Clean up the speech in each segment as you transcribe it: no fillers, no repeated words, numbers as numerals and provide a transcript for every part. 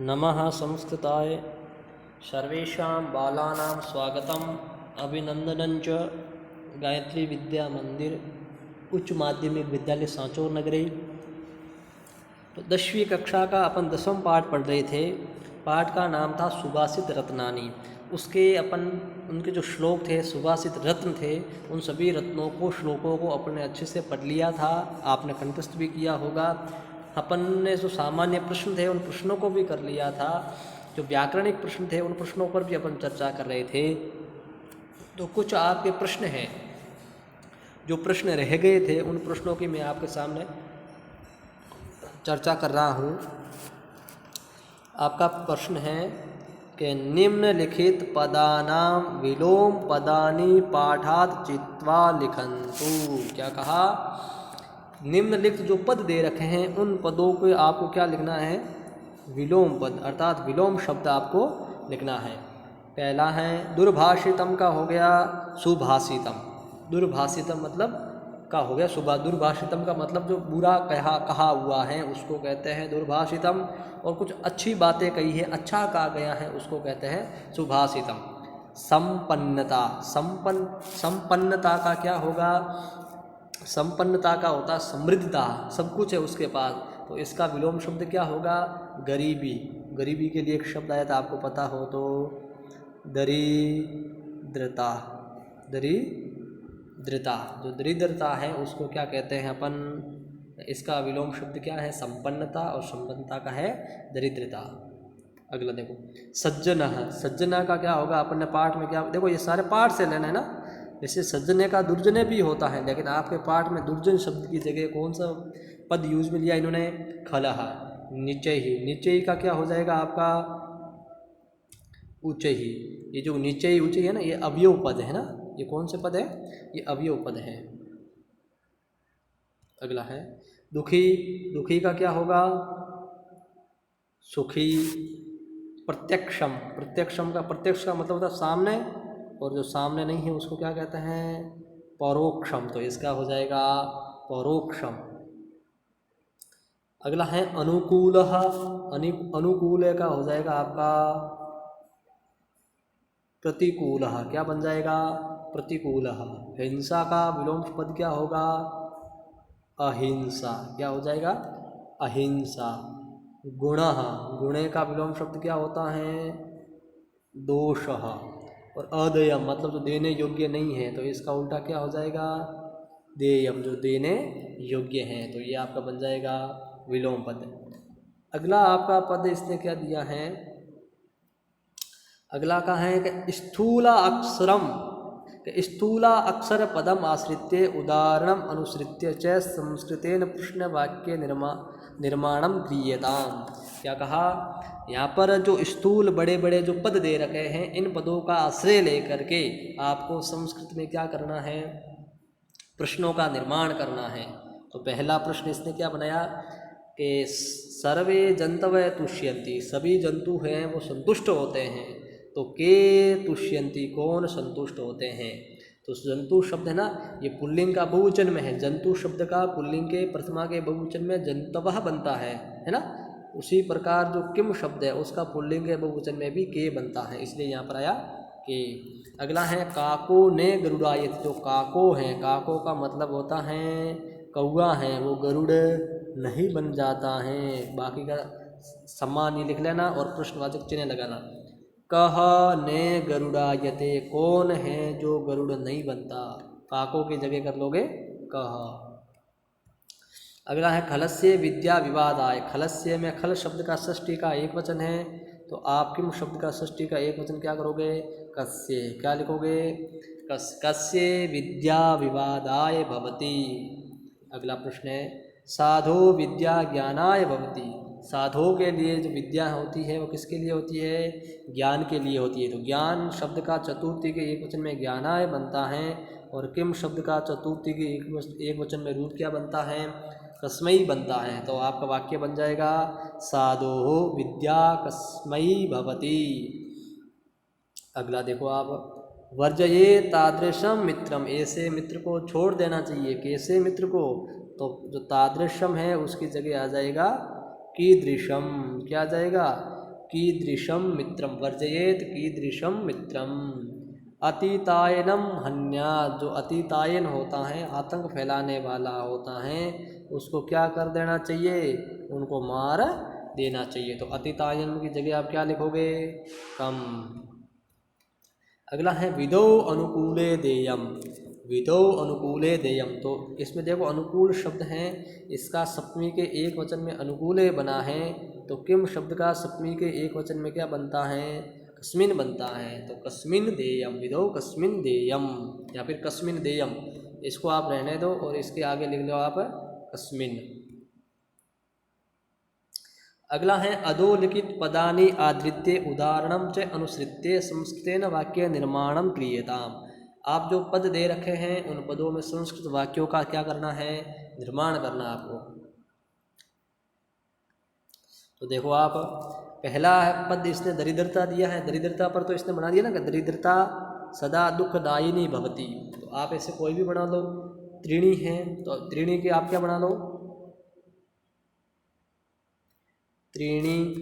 नमः संस्कृताय सर्वेषां बालानां स्वागतम् अभिनंदनं च। गायत्री विद्या मंदिर उच्च माध्यमिक विद्यालय सांचौर नगरी। तो 10वीं कक्षा का अपन 10वां पाठ पढ़ रहे थे। पाठ का नाम था सुभाषित रत्नानी। उसके अपन उनके जो श्लोक थे, सुभाषित रत्न थे, उन सभी रत्नों को, श्लोकों को अपने अच्छे से पढ़ लिया था। आपने कंठस्थ भी किया होगा। अपन ने जो सामान्य प्रश्न थे उन प्रश्नों को भी कर लिया था। जो व्याकरणिक प्रश्न थे उन प्रश्नों पर भी अपन चर्चा कर रहे थे। तो कुछ आपके प्रश्न हैं, जो प्रश्न रह गए थे उन प्रश्नों की मैं आपके सामने चर्चा कर रहा हूँ। आपका प्रश्न है कि निम्नलिखित पदानां विलोम पदानि पाठात् चित्वा लिखन्तु। क्या कहा? निम्नलिखित जो पद दे रखे हैं उन पदों को आपको क्या लिखना है? विलोम पद, अर्थात विलोम शब्द आपको लिखना है। पहला है दुर्भाषितम का हो गया सुभाषितम। दुर्भाषितम मतलब का हो गया सुभा। दुर्भाषितम का मतलब जो बुरा कहा हुआ है उसको कहते हैं दुर्भाषितम, और कुछ अच्छी बातें कही है, अच्छा कहा गया है, उसको कहते हैं सुभाषितम। संपन्नता, संपन्नता का क्या होगा? संपन्नता का होता है समृद्धता, सब कुछ है उसके पास, तो इसका विलोम शब्द क्या होगा? गरीबी। गरीबी के लिए एक शब्द आया था, आपको पता हो तो, दरिद्रता। दरिद्रता, जो दरिद्रता है उसको क्या कहते हैं अपन? इसका विलोम शब्द क्या है? संपन्नता, और संपन्नता का है दरिद्रता। अगला देखो सज्जन। सज्जना का क्या होगा? अपन ने पाठ में क्या, देखो ये सारे पाठ से लेना है ना। जैसे सज्जने का दुर्जने भी होता है, लेकिन आपके पाठ में दुर्जन शब्द की जगह कौन सा पद यूज में लिया इन्होंने? खलह। नीचे ही, नीचे ही का क्या हो जाएगा आपका? ऊंचे ही। ये जो नीचे ही ऊंचे ही है ना, ये अवयव पद है ना। ये कौन से पद है? ये अवयव पद है। अगला है दुखी। दुखी का क्या होगा? सुखी। प्रत्यक्षम। प्रत्यक्षम का, प्रत्यक्ष का मतलब होता है सामने, और जो सामने नहीं है उसको क्या कहते हैं? परोक्षम। तो इसका हो जाएगा परोक्षम। अगला है अनुकूल। अनुकूल का हो जाएगा आपका प्रतिकूल। क्या बन जाएगा? प्रतिकूल। हिंसा का विलोम पद क्या होगा? अहिंसा। क्या हो जाएगा? अहिंसा। गुण। गुणे का विलोम शब्द क्या होता है? दोष। और अदेयम मतलब जो देने योग्य नहीं है, तो इसका उल्टा क्या हो जाएगा? देयम, जो देने योग्य है। तो ये आपका बन जाएगा विलोम पद। अगला आपका पद इसने क्या दिया है? अगला का है कि स्थूला अक्षरम, स्थूला अक्षर पदम आश्रित्य उदाहरणम अनुसृत्य च संस्कृतेन प्रश्न वाक्य निर्माणम क्रियताम। क्या कहा? यहाँ पर जो स्थूल बड़े बड़े जो पद दे रखे हैं, इन पदों का आश्रय लेकर के आपको संस्कृत में क्या करना है? प्रश्नों का निर्माण करना है। तो पहला प्रश्न इसने क्या बनाया कि सर्वे जंतवः तुष्यन्ति, सभी जंतु हैं वो संतुष्ट होते हैं। तो के तुष्यन्ति, कौन संतुष्ट होते हैं? तो जंतु शब्द है ना, ये पुल्लिंग का बहुवचन में है। जंतु शब्द का पुल्लिंग के प्रथमा के बहुवचन में जंतवः बनता है ना। उसी प्रकार जो किम शब्द है उसका पुल्लिंग के बहुवचन में भी के बनता है, इसलिए यहाँ पर आया के। अगला है काको ने गरुड़ायत। जो काको हैं, काको का मतलब होता है कौआ है, वो गरुड़ नहीं बन जाता है। बाकी का सम्मान ये लिख लेना और प्रश्नवाचक चिन्ह लगाना। कह ने गरुड़ायते, कौन है जो गरुड़ नहीं बनता? काको की जगह कर लोगे कह। अगला है खलस्य विद्या विवादाय। खलस्य में खल शब्द का षष्ठी का एक वचन है, तो आप किम शब्द का षष्ठी का एक वचन क्या करोगे? कस्य। क्या लिखोगे? कस्य विद्या विवादाय भवति। अगला प्रश्न है साधो विद्या ज्ञानाय भवति। साधो के लिए जो विद्या होती है वो किसके लिए होती है? ज्ञान के लिए होती है। तो ज्ञान शब्द का चतुर्थी के एक वचन में ज्ञानाय बनता है, और किम शब्द का चतुर्थी के एक वचन में रूप क्या बनता है? कस्मई बनता है। तो आपका वाक्य बन जाएगा साधो विद्या कस्मई भवति। अगला देखो आप, वर्जये तादृशम मित्रम, ऐसे मित्र को छोड़ देना चाहिए। कैसे मित्र को? तो जो तादृशम है उसकी जगह आ जाएगा कीदृशम। क्या आ जाएगा? कीदृशम मित्रम, वर्जयेत कीदृशम मित्रम। अतितायनम हन्यात, जो अतितायन होता है, आतंक फैलाने वाला होता है, उसको क्या कर देना चाहिए, उनको मार देना चाहिए। तो अतितायन की जगह आप क्या लिखोगे, कम। अगला है विदो अनुकूले देयम, विदो अनुकूले देयम। तो इसमें देखो अनुकूल शब्द है, इसका सप्तमी के एक वचन में अनुकूले बना है, तो किम शब्द का सप्तमी के एक वचन में क्या बनता है, कस्मिन बनता है। तो कस्मिन देयम, विदो कस्मिन देयम या फिर कस्मिन देयम, इसको आप रहने दो और इसके आगे लिख लो आप कस्मिन। अगला है अधोलिखित पदानि आधृत्य उदाहरणम च अनुसृत्य संस्कृतेन वाक्य निर्माणम क्रियताम। आप जो पद दे रखे हैं उन पदों में संस्कृत वाक्यों का क्या करना है, निर्माण करना आपको। तो देखो आप, पहला पद इसने दरिद्रता दिया है, दरिद्रता पर तो इसने बना दिया ना कि दरिद्रता सदा दुखदायिनी भवती। तो आप ऐसे कोई भी बना लो, त्रीणी है तो त्रीणी के आप क्या बना लो, त्रीणी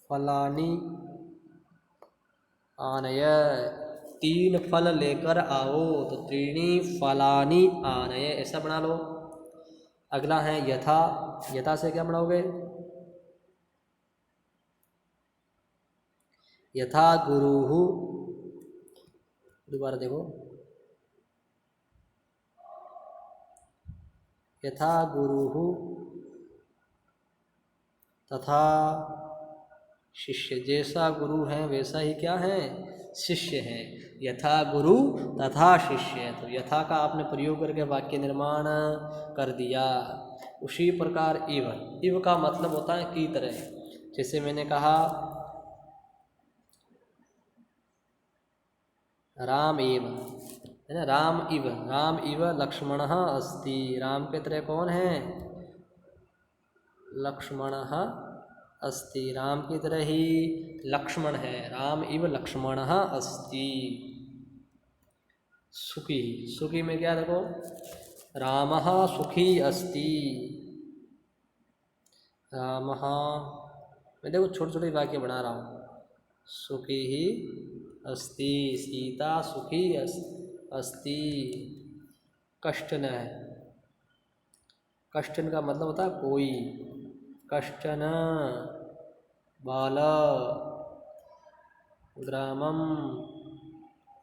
फलानी आनय, तीन फल लेकर आओ, तो त्रीणी फलानी आनय ऐसा बना लो। अगला है यथा, यथा से क्या बनाओगे, यथा गुरुहु, दोबारा देखो, यथा गुरुहु तथा शिष्य, जैसा गुरु है वैसा ही क्या है, शिष्य है। यथा गुरु तथा शिष्य, तो यथा का आपने प्रयोग करके वाक्य निर्माण कर दिया। उसी प्रकार इव, इव का मतलब होता है की तरह, जैसे मैंने कहा राम एव, है ना, राम इव, राम इव लक्ष्मणः अस्ति, राम के तरह कौन है, लक्ष्मणः अस्ति, राम की तरह ही लक्ष्मण है, राम इव लक्ष्मणः अस्ति। सुखी, सुखी में क्या देखो, रामः सुखी अस्ति, रामः, मैं देखो छोटे छोटे वाक्य बना रहा हूँ, सुखी ही अस्ति, सीता सुखी अस्ति। कष्टन है, कष्टन का मतलब होता है कोई, कष्टन बाल ग्रामम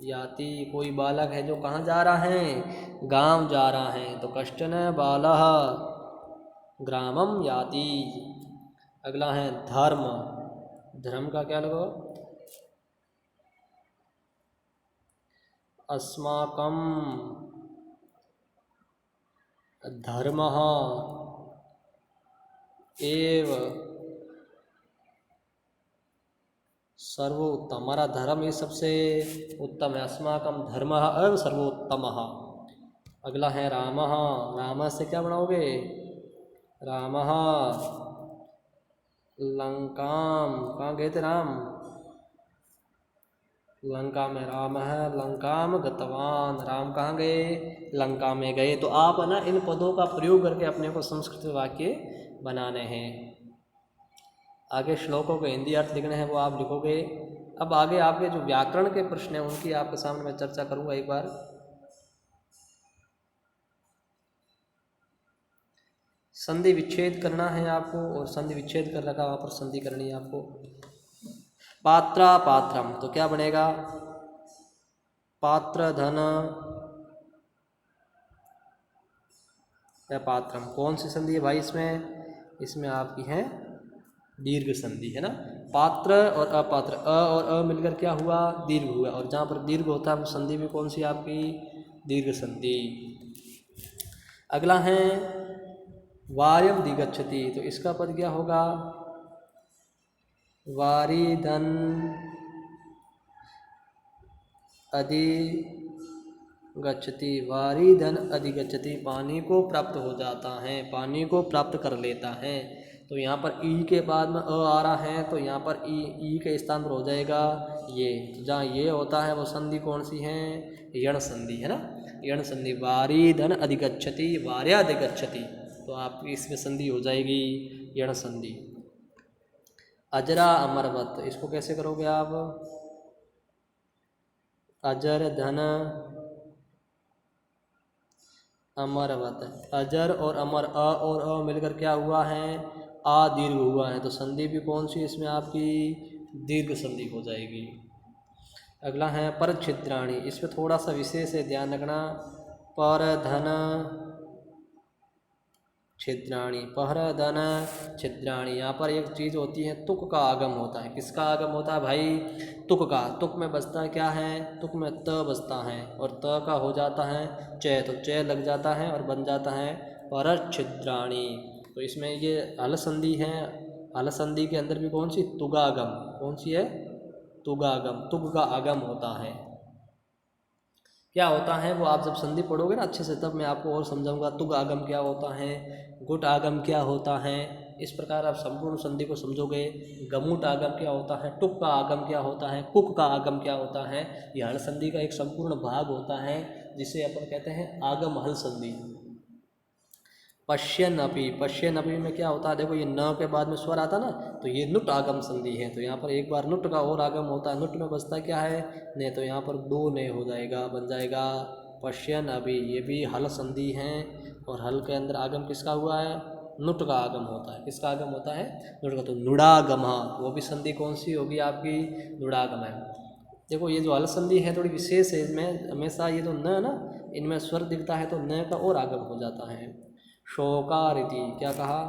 याति, कोई बालक है जो कहाँ जा रहा है, गांव जा रहा है, तो कष्टन बालः ग्रामम याति। अगला है धर्म, धर्म का क्या लगो, अस्माकं धर्मः एव सर्वोत्तम, हमारा धर्म ये सबसे उत्तम है, अस्माकं धर्मः एव सर्वोत्तमः। अगला है रामः, राम से क्या बनाओगे, रामः लंकाम, कहाँ गए थे राम, लंका में राम है, लंकाम गतवान, राम कहाँ गए, लंका में गए। तो आप है ना इन पदों का प्रयोग करके अपने को संस्कृत वाक्य बनाने हैं। आगे श्लोकों के हिंदी अर्थ लिखने हैं वो आप लिखोगे। अब आगे आपके जो व्याकरण के प्रश्न हैं उनकी आपके सामने मैं चर्चा करूंगा एक बार। संधि विच्छेद करना है आपको, और संधि विच्छेद कर रखा वहाँ पर संधि करनी है आपको। पात्रा पात्रम, तो क्या बनेगा, पात्र धन या पात्रम, कौन सी संधि है भाई इसमें, इसमें आपकी है दीर्घ संधि, है ना। पात्र और अपात्र, अ और अ मिलकर क्या हुआ, दीर्घ हुआ, और जहाँ पर दीर्घ होता है वो संधि भी कौन सी आपकी, दीर्घ संधि। अगला है वार्यम दिगच्छति, तो इसका पद क्या होगा, वारिधन अधिगच्छति, वारिधन अधिगच्छति, पानी को प्राप्त हो जाता है, पानी को प्राप्त कर लेता है। तो यहाँ पर ई के बाद में अ आ रहा है, तो यहाँ पर ई के स्थान पर हो जाएगा ये, तो जहाँ ये होता है वो संधि कौन सी है, यण संधि, है ना, यण संधि। वारिधन अधिगच्छति, वार्याधिगच्छति, तो आपकी इसमें संधि हो जाएगी यण संधि। अजरा अमरवत, इसको कैसे करोगे आप? अजर धन अमरवत, अजर और अमर, अ और अ मिलकर क्या हुआ है? आ दीर्घ हुआ है, तो संधि भी कौन सी इसमें आपकी? दीर्घ संधि हो जाएगी। अगला है पर छिद्राणी, इसमें थोड़ा सा विशेष है, ध्यान रखना। पर धन छिद्राणी, पहर धन छिद्राणी, यहाँ पर एक चीज़ होती है, तुक का आगम होता है। किसका आगम होता है भाई? तुक का। तुक में बचता क्या है? तुक में त बचता है और त का हो जाता है च, तो च लग जाता है और बन जाता है पर छिद्राणी। तो इसमें ये हल संधि है। हल संधि के अंदर भी कौन सी? तुगागम। कौन सी है? तुगागम, तुग का आगम होता है। क्या होता है वो आप जब संधि पढ़ोगे ना अच्छे से, तब मैं आपको और समझाऊंगा। तुग आगम क्या होता है, गुट आगम क्या होता है, इस प्रकार आप संपूर्ण संधि को समझोगे। गमुट आगम क्या होता है, टुक का आगम क्या होता है, कुक का आगम क्या होता है, यह हल संधि का एक संपूर्ण भाग होता है, जिसे अपन कहते हैं आगम हल संधि। पश्यन अपी, पश्यन अपी में क्या होता है? देखो ये न के बाद में स्वर आता ना, तो ये नुट आगम संधि है, तो यहाँ पर एक बार नुट का और आगम होता है। नुट में बचता क्या है? ने, तो यहाँ पर दो ने हो जाएगा, बन जाएगा पश्यन अभी। ये भी हल संधि है और हल के अंदर आगम किसका हुआ है? नुट का आगम होता है। किसका आगम होता है? नुट का। तो नुड़ागम, वो भी संधि कौन सी होगी आपकी? नुड़ागम है। देखो ये जो हल संधि है थोड़ी विशेष है, इसमें हमेशा ये जो न ना, इनमें स्वर दिखता है तो न का और आगम हो जाता है। शोकारिति, क्या कहा?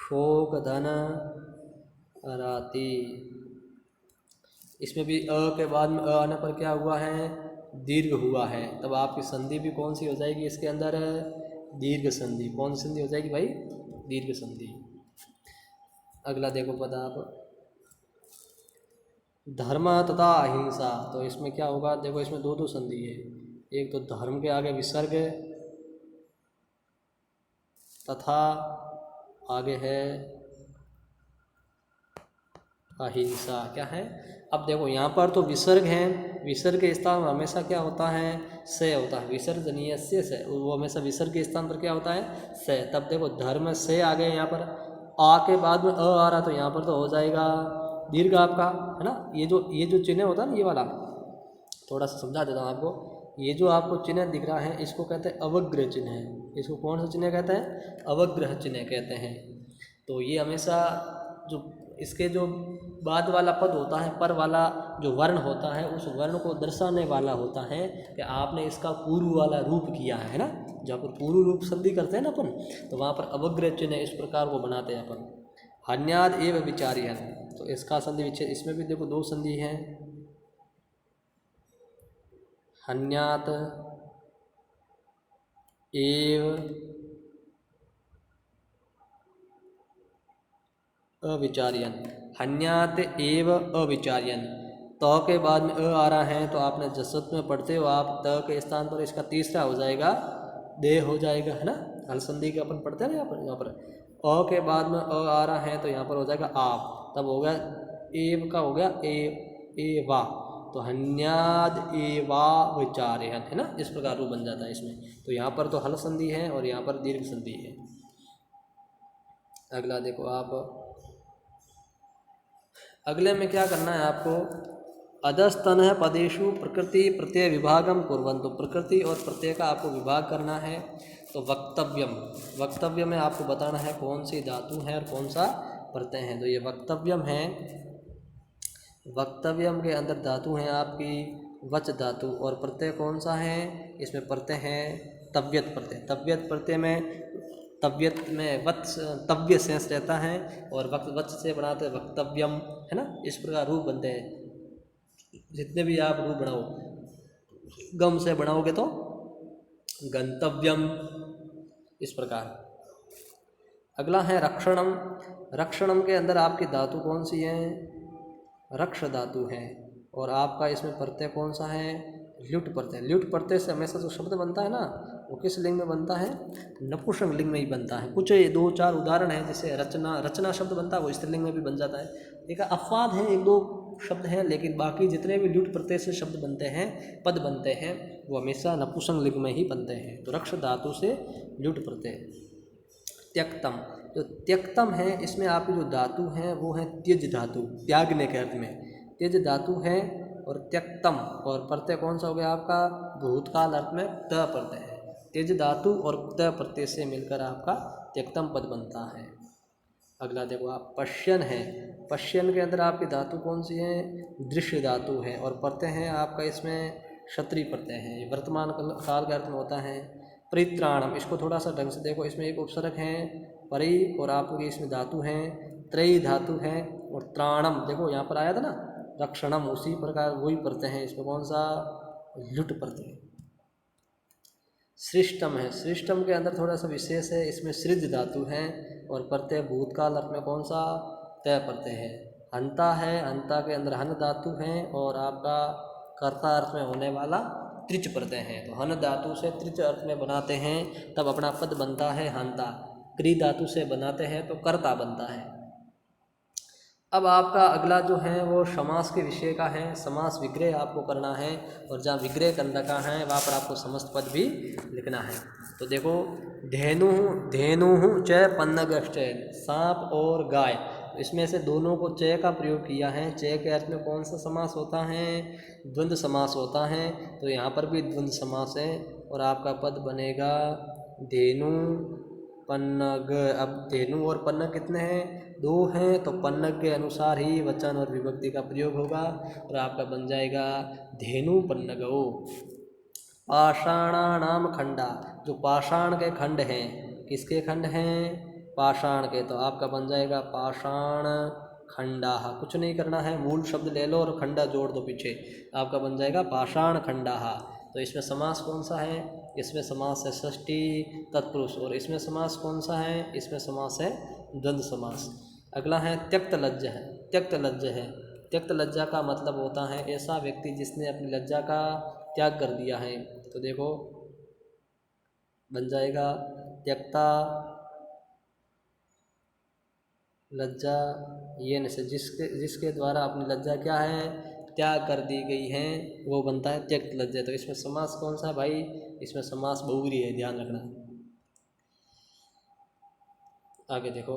शोक धन राति, इसमें भी अ के बाद में अ आने पर क्या हुआ है? दीर्घ हुआ है, तब आपकी संधि भी कौन सी हो जाएगी इसके अंदर? दीर्घ संधि। कौन सी संधि हो जाएगी भाई? दीर्घ संधि। अगला देखो पद आप, धर्म तथा अहिंसा, तो इसमें क्या होगा? देखो इसमें दो दो संधि है। एक तो धर्म के आगे विसर्ग तथा आगे है अहिंसा। क्या है? अब देखो यहाँ पर तो विसर्ग है, विसर्ग के स्थान में हमेशा क्या होता है? से होता है। विसर्जनीय से, वो हमेशा विसर्ग के स्थान पर क्या होता है? से। तब देखो धर्म से आ गए, यहाँ पर आ के बाद में अ आ रहा, तो यहाँ पर तो हो जाएगा दीर्घ आपका, है ना। ये जो चिन्ह होता है ना, ये वाला थोड़ा सा समझा देता हूँ आपको। ये जो आपको चिन्ह दिख रहा है, इसको कहते हैं अवग्रह चिन्ह है। इसको कौन सा चिन्ह कहते हैं? अवग्रह चिन्ह कहते हैं। तो ये हमेशा जो इसके जो बाद वाला पद होता है, पर वाला जो वर्ण होता है, उस वर्ण को दर्शाने वाला होता है कि आपने इसका पूर्व वाला रूप किया है ना। जब पूर्व रूप संधि करते हैं ना अपन, तो वहाँ पर अवग्रह चिन्ह इस प्रकार को बनाते हैं अपन। हन्याद एव विचार्यन, तो इसका संधि विच्छेद, इसमें भी देखो दो संधि हैं। हन्यात एव अविचार्यन, हन्यात एव अविचार्यन। त के बाद में अ आ रहा है, तो आपने जसत में पढ़ते हो आप, त के स्थान पर इसका तीसरा हो जाएगा दे हो जाएगा, है ना। हल संधि के अपन पढ़ते हैं ना यहाँ पर अ के बाद में अ आ रहा है, तो यहाँ पर हो जाएगा आप, तब हो गया एव का हो गया ए वा, तो हन्याद एवा विचार्यन, है ना। इस प्रकार रूप बन जाता है इसमें। तो यहाँ पर तो हल संधि है और यहाँ पर दीर्घ संधि है। अगला देखो आप, अगले में क्या करना है आपको? अधस्तन पदेशु प्रकृति प्रत्यय विभागम कुर्वन्तु, प्रकृति और प्रत्यय का आपको विभाग करना है। तो वक्तव्यम, वक्तव्य में आपको बताना है कौन सी धातु है और कौन सा प्रत्यय है। तो ये वक्तव्यम है। वक्तव्यम के अंदर धातु है आपकी वच धातु, और प्रत्यय कौन सा है? इसमें प्रत्यय है तव्यत प्रत्यय। तव्यत प्रत्यय में तव्यत में वत्स तव्य शेष रहता है और वत्स से बनाते हैं वक्तव्यम, है ना। इस प्रकार रूप बनते हैं। जितने भी आप रूप बनाओ, गम से बनाओगे तो गंतव्यम, इस प्रकार। अगला है रक्षणम। रक्षणम के अंदर आपकी धातु कौन सी है? रक्ष धातु है, और आपका इसमें प्रत्यय कौन सा है? ल्युट प्रत्यय। ल्युट प्रत्यय से हमेशा जो शब्द बनता है ना, वो किस लिंग में बनता है? नपुंसक लिंग में ही बनता है। कुछ दो चार उदाहरण है, जैसे रचना, रचना शब्द बनता है वो स्त्रीलिंग में भी बन जाता है। एक अपवाद है, एक दो शब्द हैं, लेकिन बाकी जितने भी ल्युट प्रत्यय से शब्द बनते हैं, पद बनते हैं, वो हमेशा नपुंसक लिंग में ही बनते हैं। तो रक्ष धातु से ल्युट प्रत्यय। त्यक्तम, जो त्यक्तम है इसमें आपकी जो धातु हैं वो है त्यज धातु, त्यागने के अर्थ में त्यज धातु है। और त्यक्तम और प्रत्यय कौन सा हो गया आपका, भूतकाल अर्थ में त प्रत्यय है। त्यज धातु और त प्रत्यय से मिलकर आपका त्यक्तम पद बनता है। अगला देखो आप, पश्यन है। पश्यन के अंदर आपकी धातु कौन सी है, दृश्य धातु है। और प्रत्यय है आपका इसमें क्षत्रिय प्रत्यय है, वर्तमान काल के अर्थ में होता है। परित्राणम, इसको थोड़ा सा ढंग से देखो, इसमें एक उपसर्ग है परि और आपकी इसमें धातु है त्रयी धातु है। और त्राणम देखो यहाँ पर आया था ना रक्षणम, उसी प्रकार वही प्रत्यय है, इसमें कौन सा, लुट प्रत्यय। सृष्टम है। सृष्टम के अंदर थोड़ा सा विशेष है, इसमें सृज धातु है और प्रत्यय भूतकाल अर्थ में कौन सा, तय प्रत्यय है। हंता है, हंता के अंदर हन धातु है और आपका कर्ता अर्थ में होने वाला त्रिच प्रत्यय है। तो हन धातु से त्रिच अर्थ में बनाते हैं तब अपना पद बनता है हंता। क्री धातु से बनाते हैं तो कर्ता बनता है। अब आपका अगला जो है वो समास के विषय का है। समास विग्रह आपको करना है और जहाँ विग्रह कर रखा है वहाँ पर आपको समस्त पद भी लिखना है। तो देखो, धेनु, धेनु च पन्नगश्चय, सांप और गाय, इसमें से दोनों को चय का प्रयोग किया है। चय के अर्थ में कौन सा समास होता है, द्वंद्व समास होता है। तो यहाँ पर भी द्वंद्व समास है और आपका पद बनेगा धेनु पन्नग। अब धेनु और पन्नग कितने हैं, दो हैं, तो पन्नग के अनुसार ही वचन और विभक्ति का प्रयोग होगा और आपका बन जाएगा धेनु पन्नगो। पाषाणानाम खंडा, जो पाषाण के खंड हैं, किसके खंड हैं, पाषाण के, तो आपका बन जाएगा पाषाण खंडाह। कुछ नहीं करना है, मूल शब्द ले लो और खंडा जोड़ दो पीछे, आपका बन जाएगा पाषाण खंडाह। तो इसमें समास कौन सा है, इसमें समास है षष्ठी तत्पुरुष। और इसमें समास कौन सा है, इसमें समास है द्वंद्व समास। अगला है त्यक्त लज्ज है। त्यक्त लज्ज है, त्यक्त लज्जा का मतलब होता है ऐसा व्यक्ति जिसने अपनी लज्जा का त्याग कर दिया है। तो देखो बन जाएगा त्यक्ता लज्जा, ये से जिसके द्वारा अपनी लज्जा क्या है, त्याग कर दी गई है, वो बनता है त्यक्त लज्जा। तो इसमें समास कौन सा है भाई, इसमें समास बहुव्रीहि है, ध्यान रखना। आगे देखो,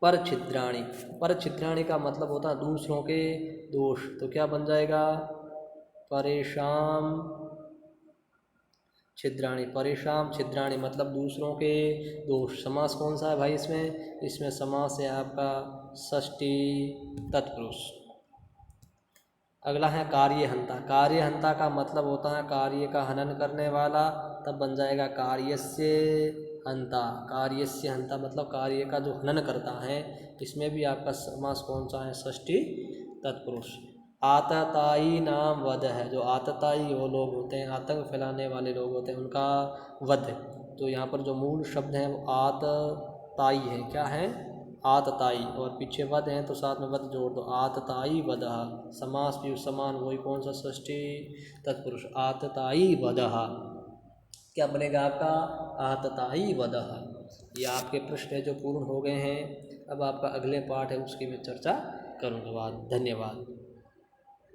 पर छिद्राणी। पर छिद्राणी का मतलब होता है दूसरों के दोष। तो क्या बन जाएगा, परेशान छिद्राणी। परेशान छिद्राणी मतलब दूसरों के दोष। समास कौन सा है भाई इसमें, इसमें समास है आपका षष्ठी तत्पुरुष। अगला है कार्यहंता। कार्यहंता का मतलब होता है कार्य का हनन करने वाला, तब बन जाएगा कार्यस्य हंता। कार्यस्य हंता मतलब कार्य का जो हनन करता है। इसमें भी आपका समास कौन सा है, षष्ठी तत्पुरुष। आततायी नाम वध है, जो आततायी वो लोग होते हैं, आतंक फैलाने वाले लोग होते हैं, उनका वध। तो यहाँ पर जो मूल शब्द है वो आततायी है, क्या है, आततायी, और पीछे वध है तो साथ में वध जोड़ दो, आततायी वधः। समास भी समान, वही कौन सा, षष्ठी तत्पुरुष, आततायी वधः। क्या बनेगा आपका, आततायी वधः। ये आपके प्रश्न है जो पूर्ण हो गए हैं। अब आपका अगले पाठ है उसकी मैं चर्चा करूँगा। धन्यवाद।